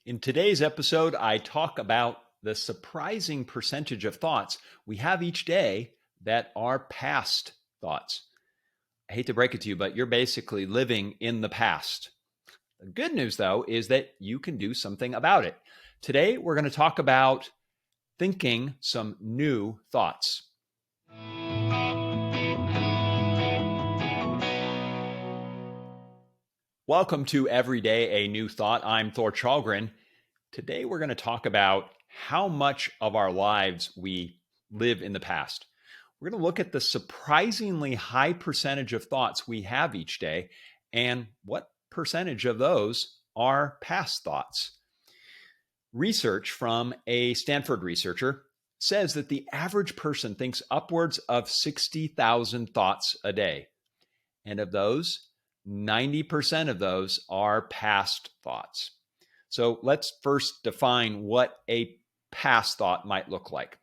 In today's episode, I talk about the surprising percentage of thoughts we have each day that are past thoughts. I hate to break it to you, but you're basically living in the past. The good news, though, is that you can do something about it. Today, we're going to talk about thinking some new thoughts. Welcome to Every Day a New Thought. I'm Thor Chalgren. Today, we're going to talk about how much of our lives we live in the past. We're going to look at the surprisingly high percentage of thoughts we have each day and what percentage of those are past thoughts. Research from a Stanford researcher says that the average person thinks upwards of 60,000 thoughts a day. And of those, 90% of those are past thoughts. So let's first define what a past thought might look like.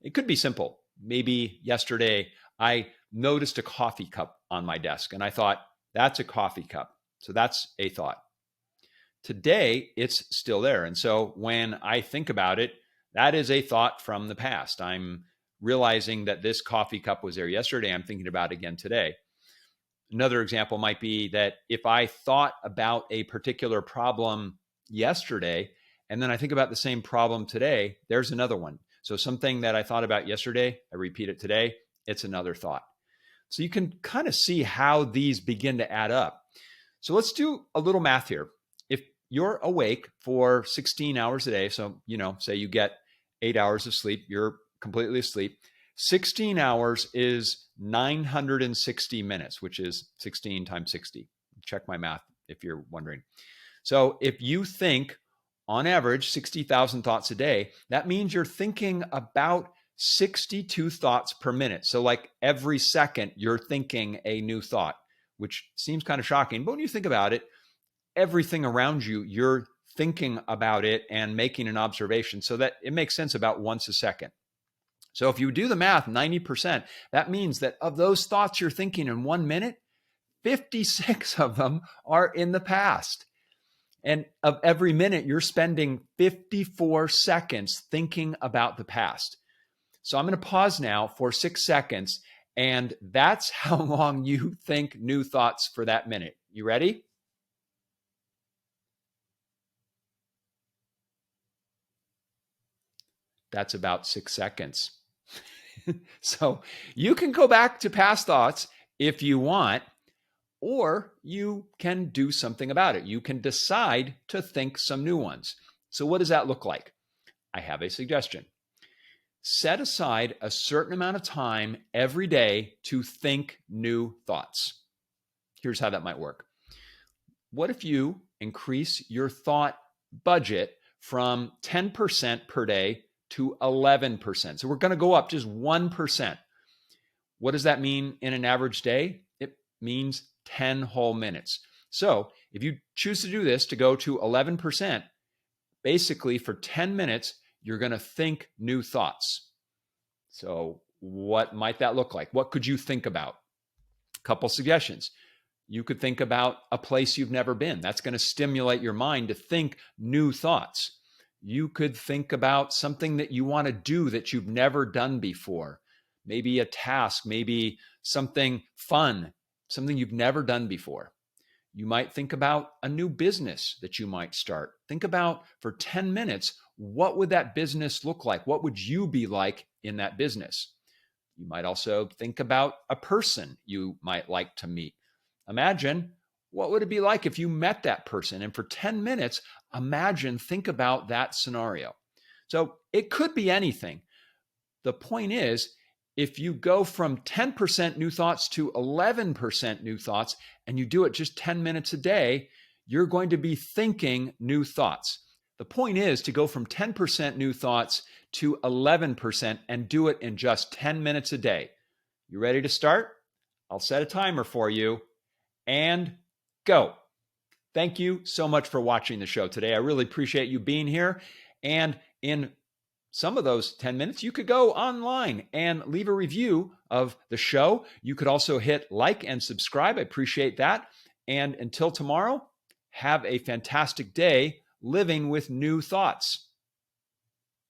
It could be simple. Maybe yesterday I noticed a coffee cup on my desk and I thought, that's a coffee cup. So that's a thought. Today, it's still there. And so when I think about it, that is a thought from the past. I'm realizing that this coffee cup was there yesterday. I'm thinking about it again today. Another example might be that if I thought about a particular problem yesterday, and then I think about the same problem today, there's another one. So something that I thought about yesterday, I repeat it today, it's another thought. So you can kind of see how these begin to add up. So let's do a little math here. If you're awake for 16 hours a day, so, say you get 8 hours of sleep, you're completely asleep. 16 hours is 960 minutes, which is 16 times 60. Check my math if you're wondering. So if you think on average 60,000 thoughts a day, that means you're thinking about 62 thoughts per minute. So like every second, you're thinking a new thought, which seems kind of shocking. But when you think about it, everything around you, you're thinking about it and making an observation so that it makes sense about once a second. So if you do the math, 90%, that means that of those thoughts you're thinking in 1 minute, 56 of them are in the past. And of every minute, you're spending 54 seconds thinking about the past. So I'm going to pause now for 6 seconds, and that's how long you think new thoughts for that minute. You ready? That's about 6 seconds. So you can go back to past thoughts if you want, or you can do something about it. You can decide to think some new ones. So what does that look like? I have a suggestion. Set aside a certain amount of time every day to think new thoughts. Here's how that might work. What if you increase your thought budget from 10% per day to 11%? So we're going to go up just 1%. What does that mean in an average day? It means 10 whole minutes. So if you choose to do this, to go to 11%, basically for 10 minutes, you're going to think new thoughts. So what might that look like? What could you think about? A couple suggestions. You could think about a place you've never been. That's going to stimulate your mind to think new thoughts. You could think about something that you want to do that you've never done before. Maybe a task, maybe something fun, something you've never done before. You might think about a new business that you might start. Think about for 10 minutes, what would that business look like? What would you be like in that business? You might also think about a person you might like to meet. Imagine, what would it be like if you met that person? And for 10 minutes, think about that scenario. So it could be anything. The point is, if you go from 10% new thoughts to 11% new thoughts, and you do it just 10 minutes a day, you're going to be thinking new thoughts. The point is to go from 10% new thoughts to 11% and do it in just 10 minutes a day. You ready to start? I'll set a timer for you and go. Thank you so much for watching the show today. I really appreciate you being here. And in some of those 10 minutes, you could go online and leave a review of the show. You could also hit like and subscribe. I appreciate that. And until tomorrow, have a fantastic day living with new thoughts.